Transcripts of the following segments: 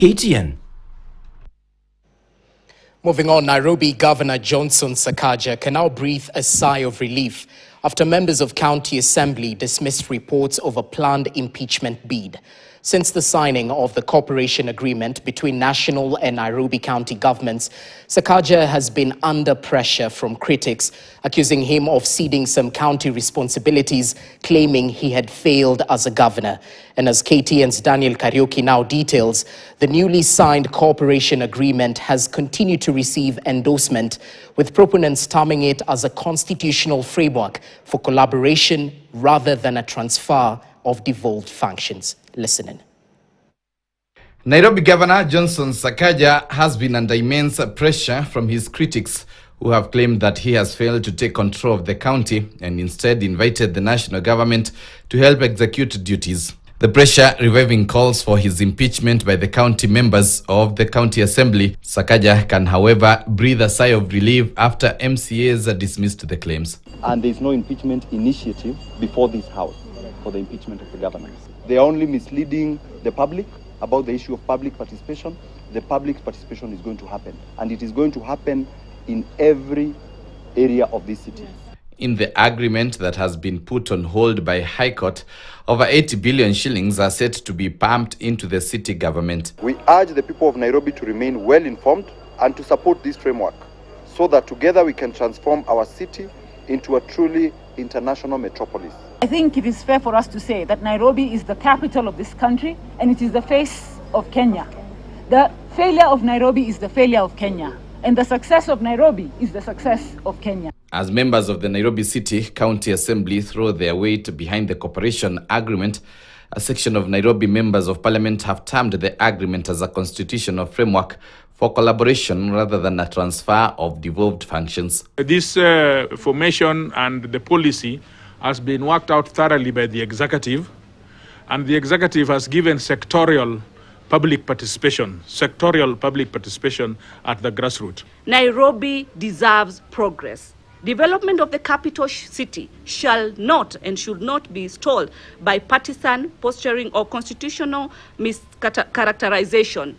KTN. Moving on, Nairobi Governor Johnson Sakaja can now breathe a sigh of relief after members of County Assembly dismissed reports of a planned impeachment bid. Since the signing of the cooperation agreement between national and Nairobi County governments, Sakaja has been under pressure from critics, accusing him of ceding some county responsibilities, claiming he had failed as a governor. And as KTN's Daniel Kariuki now details, the newly signed cooperation agreement has continued to receive endorsement, with proponents terming it as a constitutional framework for collaboration rather than a transfer of devolved functions. Listen in. Nairobi Governor Johnson Sakaja has been under immense pressure from his critics, who have claimed that he has failed to take control of the county and instead invited the national government to help execute duties. The pressure reviving calls for his impeachment by the county members of the County Assembly. Sakaja can, however, breathe a sigh of relief after MCAs dismissed the claims. And there is no impeachment initiative before this House for the impeachment of the governors. They are only misleading the public about the issue of public participation. The public participation is going to happen, and it is going to happen in every area of this city. In the agreement that has been put on hold by High Court, over 80 billion shillings are set to be pumped into the city government. We urge the people of Nairobi to remain well informed and to support this framework so that together we can transform our city into a truly international metropolis. I think it is fair for us to say that Nairobi is the capital of this country and it is the face of Kenya. The failure of Nairobi is the failure of Kenya, and the success of Nairobi is the success of Kenya. As members of the Nairobi City County Assembly throw their weight behind the cooperation agreement, a section of Nairobi members of parliament have termed the agreement as a constitutional framework for collaboration rather than a transfer of devolved functions. This formation and the policy has been worked out thoroughly by the executive, and the executive has given sectorial public participation at the grassroots. Nairobi deserves progress. Development of the capital city shall not and should not be stalled by partisan posturing or constitutional mischaracterization.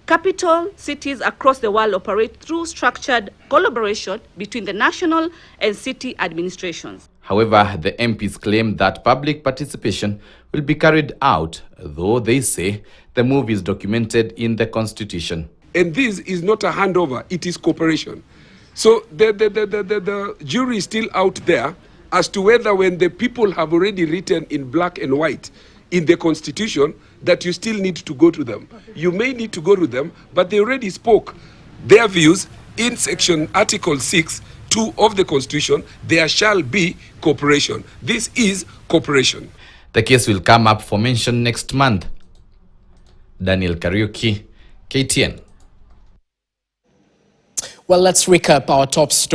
Capital cities across the world operate through structured collaboration between the national and city administrations. However, the MPs claim that public participation will be carried out, though they say the move is documented in the Constitution. And this is not a handover, it is cooperation. So the jury is still out there as to whether, when the people have already written in black and white in the Constitution that you still need to go to them. You may need to go to them, but they already spoke their views in section Article 6(2) of the Constitution. There shall be cooperation. This is cooperation. The case will come up for mention next month. Daniel Kariuki, KTN. Well, let's recap our top story.